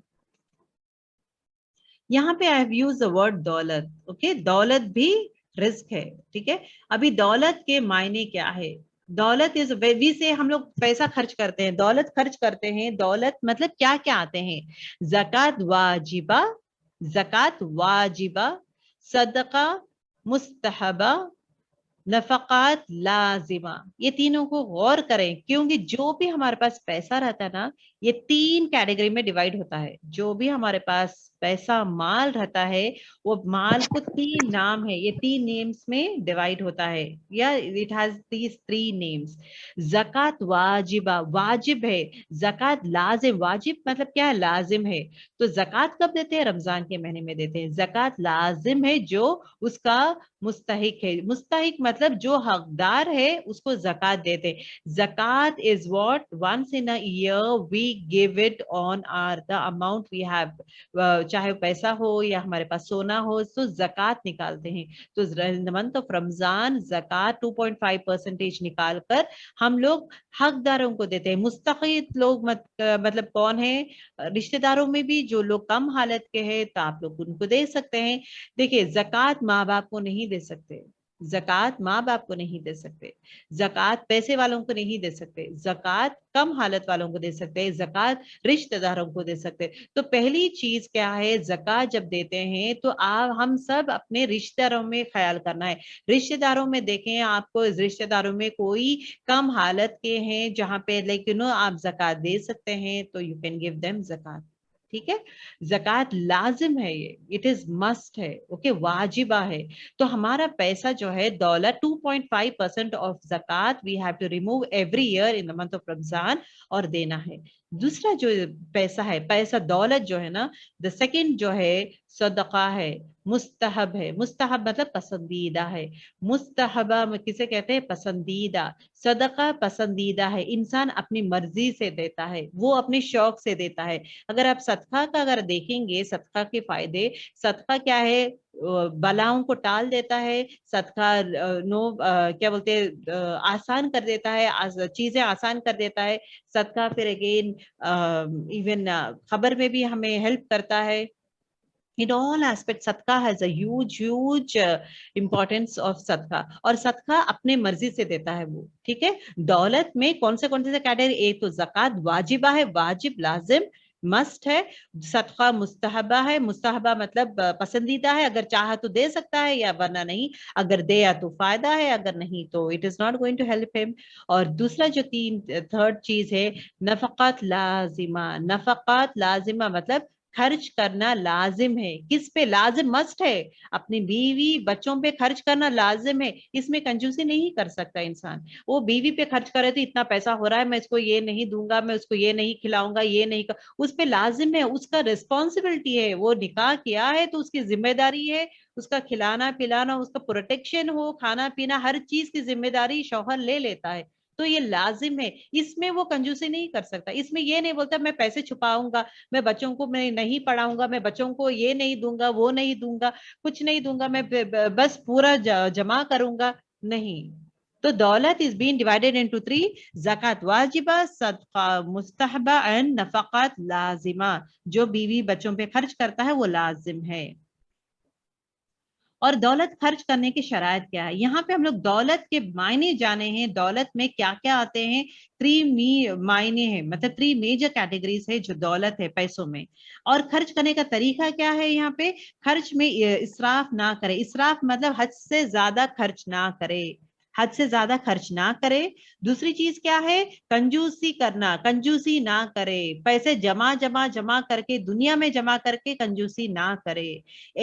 یہاں پہ I have used the word دولت. اوکے, دولت بھی رزق ہے. ٹھیک ہے. ابھی دولت کے معنی کیا ہے؟ دولت از وی سے ہم لوگ پیسہ خرچ کرتے ہیں, دولت خرچ کرتے ہیں. دولت مطلب کیا کیا آتے ہیں؟ زکوٰۃ واجبہ, زکوٰۃ واجبہ, صدقہ مستحبہ, نفقات لازمہ. یہ تینوں کو غور کریں, کیونکہ جو بھی ہمارے پاس پیسہ رہتا ہے نا, یہ 3 کیٹیگری میں ڈیوائیڈ ہوتا ہے. جو بھی ہمارے پاس پیسہ مال رہتا ہے وہ مال کو 3 نام ہے, یہ 3 نیمز میں ڈیوائیڈ ہوتا ہے, یا اٹ ہیز دیز 3 نیمز. زکوٰۃ واجبہ, واجب ہے. زکوٰۃ لازم, واجب مطلب کیا ہے؟ لازم ہے. تو زکوٰۃ کب دیتے ہیں؟ رمضان کے مہینے میں دیتے ہیں. زکوٰۃ لازم ہے جو اس کا مستحق ہے. مستحق مطلب جو حقدار ہے اس کو زکوٰۃ دیتے. زکوٰۃ is what once in a year we give it on our the amount we have, چاہے پیسہ ہو یا ہمارے پاس سونا ہو, تو زکوٰۃ نکالتے ہیں. تو منتھ آف رمضان زکوٰۃ 2.5% نکال کر ہم لوگ حقداروں کو دیتے ہیں. مستحق لوگ مطلب کون ہے؟ رشتہ داروں میں بھی جو لوگ کم حالت کے ہیں تو آپ لوگ ان کو دے سکتے ہیں. دیکھیے, زکوٰۃ ماں باپ کو نہیں دے سکتے, زکوٰۃ ماں باپ کو نہیں دے سکتے, زکوٰۃ پیسے والوں کو نہیں دے سکتے, زکوٰۃ کم حالت والوں کو دے سکتے, زکوٰۃ رشتہ داروں کو دے سکتے. تو پہلی چیز کیا ہے؟ زکوٰۃ جب دیتے ہیں تو ہم سب اپنے رشتہ داروں میں خیال کرنا ہے. رشتہ داروں میں دیکھیں, آپ کو رشتہ داروں میں کوئی کم حالت کے ہیں جہاں پہ آپ زکوٰۃ دے سکتے ہیں, تو یو کین گیو دیم زکوٰۃ. ٹھیک ہے. زکوٰۃ لازم ہے, یہ اٹ از مسٹ ہے. اوکے, واجبہ ہے. تو ہمارا پیسہ جو ہے دولت 2.5% آف زکوٰۃ we have to remove every year in the month of Ramzan, اور دینا ہے. دوسرا جو پیسہ ہے, پیسہ دولت جو ہے نا, دا سیکنڈ جو ہے صدقہ ہے, مستحب ہے. مستحب مطلب پسندیدہ ہے. مستحبہ کسے کہتے ہیں؟ پسندیدہ. صدقہ پسندیدہ ہے, انسان اپنی مرضی سے دیتا ہے, وہ اپنے شوق سے دیتا ہے. اگر آپ صدقہ کا اگر دیکھیں گے, صدقہ کے فائدے, صدقہ کیا ہے؟ بلاؤں کو ٹال دیتا ہے. صدقہ کیا بولتے ہیں, آسان کر دیتا ہے, چیزیں آسان کر دیتا ہے. صدقہ پھر اگین ایون خبر میں بھی ہمیں ہیلپ کرتا ہے. In all aspects, صدقہ has a huge importance of صدقہ. اور صدقہ اپنے مرضی سے دیتا ہے وہ. ٹھیک ہے. دولت میں کون سے کیٹیگری؟ ایک تو زکوٰۃ واجبہ ہے, واجب لازم مسٹ ہے. صدقہ مستحبہ ہے, مستحبہ مطلب پسندیدہ ہے, اگر چاہا تو دے سکتا ہے یا ورنہ نہیں. اگر دیا تو فائدہ ہے, اگر نہیں تو it is not going to help him. اور دوسرا جو تھرڈ چیز ہے نفقات لازمہ. نفقات لازمہ مطلب خرچ کرنا لازم ہے. کس پہ لازم؟ مسٹ ہے. اپنی بیوی بچوں پہ خرچ کرنا لازم ہے. اس میں کنجوسی نہیں کر سکتا انسان. وہ بیوی پہ خرچ کرے تو اتنا پیسہ ہو رہا ہے, میں اس کو یہ نہیں دوں گا, میں اس کو یہ نہیں کھلاؤں گا, یہ نہیں اس پہ لازم ہے, اس کا ریسپانسبلٹی ہے. وہ نکاح کیا ہے تو اس کی ذمہ داری ہے, اس کا کھلانا پلانا, اس کا پروٹیکشن ہو, کھانا پینا, ہر چیز کی ذمہ داری شوہر لے لیتا ہے. تو یہ لازم ہے. اس میں وہ کنجوسی نہیں کر سکتا. اس میں یہ نہیں بولتا میں پیسے چھپاؤں گا, میں بچوں کو میں نہیں پڑھاؤں گا, میں بچوں کو یہ نہیں دوں گا, وہ نہیں دوں گا, کچھ نہیں دوں گا, میں بس پورا جمع کروں گا. نہیں. تو دولت is being divided into 3: زکوٰۃ واجبہ, صدقہ مستحبہ and نفقات لازمہ. جو بیوی بچوں پہ خرچ کرتا ہے وہ لازم ہے. اور دولت خرچ کرنے کی شرائط کیا ہے. یہاں پہ ہم لوگ دولت کے معنی جانے ہیں, دولت میں کیا کیا آتے ہیں. 3 معنی ہیں, مطلب 3 میجر کیٹیگریز ہے جو دولت ہے پیسوں میں. اور خرچ کرنے کا طریقہ کیا ہے. یہاں پہ خرچ میں اسراف نہ کرے. اسراف مطلب حد سے زیادہ خرچ نہ کرے, حد سے زیادہ خرچ نہ کرے. دوسری چیز کیا ہے, کنجوسی کرنا, کنجوسی نہ کرے. پیسے جمع کر کے دنیا میں جمع کر کے کنجوسی نہ کرے.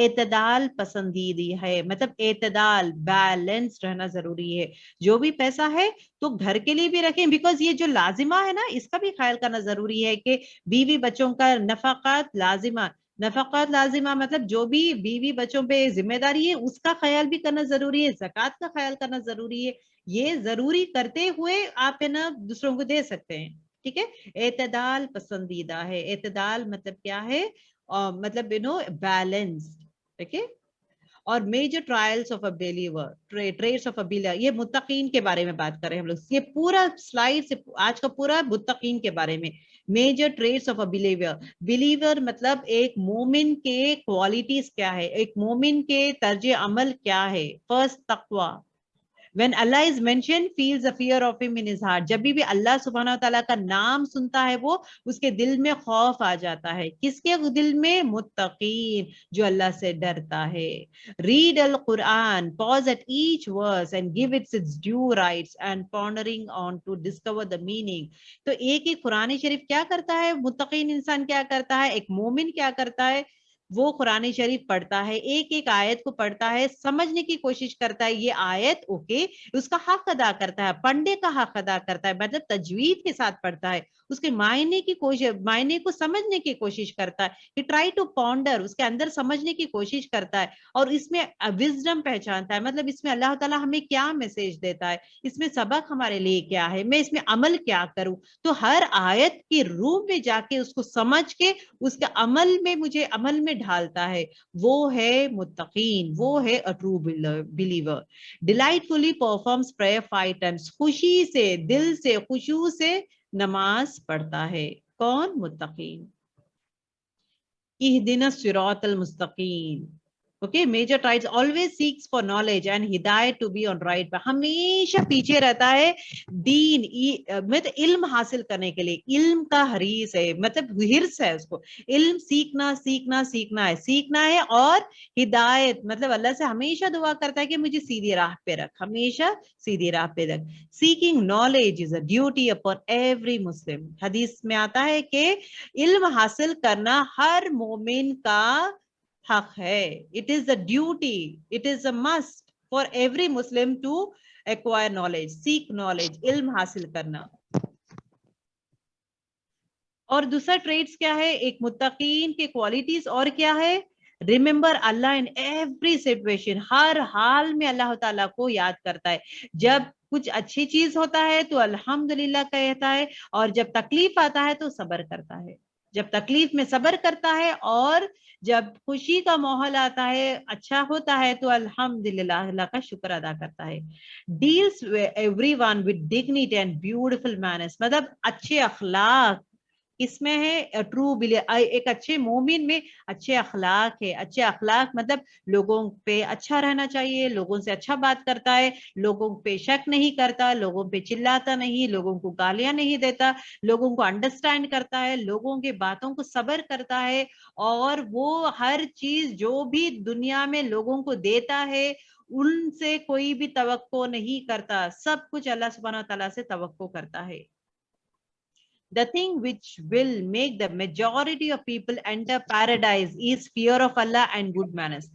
اعتدال پسندیدی ہے, مطلب اعتدال بیلنس رہنا ضروری ہے. جو بھی پیسہ ہے تو گھر کے لیے بھی رکھیں, بیکاز یہ جو لازمہ ہے نا اس کا بھی خیال کرنا ضروری ہے کہ بیوی بچوں کا نفقات لازمہ, نفقات لازمہ مطلب جو بھی بیوی بچوں پہ ذمہ داری ہے اس کا خیال بھی کرنا ضروری ہے, زکوٰۃ کا خیال کرنا ضروری ہے. یہ ضروری کرتے ہوئے آپ نا دوسروں کو دے سکتے ہیں. ٹھیک ہے, اعتدال پسندیدہ ہے. اعتدال مطلب کیا ہے, مطلب بیلنس. ٹھیک ہے. اور major trials of a believer, traits of a believer, یہ متقین کے بارے میں بات کر رہے ہیں ہم لوگ. یہ پورا سلائیڈ سے آج کا پورا متقین کے بارے میں. Major traits of a believer, believer مطلب ایک مومن کے کوالٹیز کیا ہے, ایک مومن کے طرز عمل کیا ہے. فرسٹ تقوی. When Allah is mentioned, feels the fear of him in his heart. جب بھی اللہ سبحانہ وتعالیٰ کا نام سنتا ہے وہ اس کے دل میں خوف آ جاتا ہے. کس کے دل میں؟ متقین, جو اللہ سے ڈرتا ہے. Read al-Quran, pause at each verse and give it its due rights and pondering on to discover the meaning. تو ایک قرآن شریف کیا کرتا ہے, متقین انسان کیا کرتا ہے, ایک مومن کیا کرتا ہے, وہ قرآن شریف پڑھتا ہے, ایک ایک آیت کو پڑھتا ہے, سمجھنے کی کوشش کرتا ہے یہ آیت اوکے, اس کا حق ادا کرتا ہے, پڑھنے کا حق ادا کرتا ہے, مطلب تجوید کے ساتھ پڑھتا ہے, اس کے معنی کی کوشش, معنی کو سمجھنے کی کوشش کرتا ہے. He try to ponder, اس کے اندر سمجھنے کی کوشش کرتا ہے, اور اس میں وزڈم پہچانتا ہے, مطلب اس میں اللہ تعالیٰ ہمیں کیا میسج دیتا ہے, اس میں سبق ہمارے لیے کیا ہے, میں اس میں عمل کیا کروں. تو ہر آیت کی روح میں جا کے اس کو سمجھ کے اس کے عمل میں مجھے عمل میں ڈھالتا ہے, وہ ہے متقین, وہ ہے a true believer. Delightfully performs prayer 5 times, خوشی سے, دل سے, خشوع سے نماز پڑھتا ہے. کون؟ متقین. اہدنا الصراط المستقیم. Okay, major traits, always seeks for knowledge and hidayat to be on right path. ہمیشہ پیچھے رہتا ہے دین, مطلب علم حاصل کرنے کے لیے, علم کا حریص ہے, مطلب حرص ہے اس کو, علم سیکھنا سیکھنا سیکھنا ہے, سیکھنا ہے. اور ہدایت مطلب اللہ سے ہمیشہ دعا کرتا ہے کہ مجھے سیدھی راہ پہ رکھ, ہمیشہ سیدھی راہ پہ رکھ. Seeking knowledge is a duty upon every Muslim. حدیث میں آتا ہے کہ علم حاصل کرنا ہر مومن کا حق ہے. It is a duty, it is a must for every Muslim to acquire knowledge, seek knowledge, علم حاصل کرنا. اور دوسرا ٹریٹس کیا ہے, ایک متقین کے کوالٹیز اور کیا ہے, remember Allah in every situation, ہر حال میں اللہ تعالیٰ کو یاد کرتا ہے. جب کچھ اچھی چیز ہوتا ہے تو الحمدللہ کہتا ہے, اور جب تکلیف آتا ہے تو صبر کرتا ہے. جب تکلیف میں صبر کرتا ہے, اور جب خوشی کا ماحول آتا ہے, اچھا ہوتا ہے تو الحمدللہ اللہ کا شکر ادا کرتا ہے. Deals everyone with dignity and beautiful manners, مطلب اچھے اخلاق کس میں ہے, ٹرو ایک اچھے مومن میں اچھے اخلاق ہے. اچھے اخلاق مطلب لوگوں پہ اچھا رہنا چاہیے, لوگوں سے اچھا بات کرتا ہے, لوگوں پہ شک نہیں کرتا, لوگوں پہ چلاتا نہیں, لوگوں کو گالیاں نہیں دیتا, لوگوں کو انڈرسٹینڈ کرتا ہے, لوگوں کے باتوں کو صبر کرتا ہے. اور وہ ہر چیز جو بھی دنیا میں لوگوں کو دیتا ہے ان سے کوئی بھی توقع نہیں کرتا, سب کچھ اللہ سبحانہ تعالیٰ سے توقع کرتا ہے. The thing which will make the majority of people enter paradise is fear of Allah and good manners.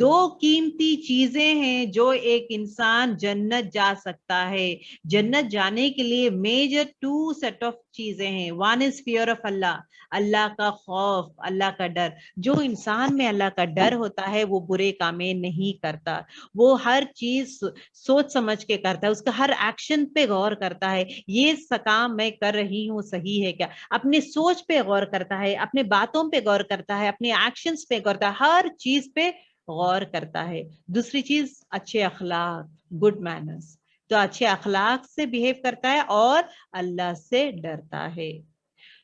دو قیمتی چیزیں ہیں جو ایک انسان جنت جا سکتا ہے. جنت جانے کے لیے میجر 2 set of چیزیں ہیں. One is fear of Allah, اللہ کا خوف, اللہ کا ڈر. جو انسان میں اللہ کا ڈر ہوتا ہے وہ برے کامیں نہیں کرتا, وہ ہر چیز سوچ سمجھ کے کرتا ہے, اس کا ہر ایکشن پہ غور کرتا ہے, یہ کام میں کر رہی ہوں صحیح ہے کیا, اپنے سوچ پہ غور کرتا ہے, اپنے باتوں پہ غور کرتا ہے, اپنے ایکشنز پہ غور کرتا ہے, ہر چیز پہ غور کرتا ہے. دوسری چیز اچھے اخلاق, گڈ مینرز, تو اچھے اخلاق سے بیہیو کرتا ہے اور اللہ سے ڈرتا ہے.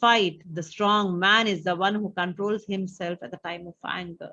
fight, the strong man is the one who controls himself at the time of anger.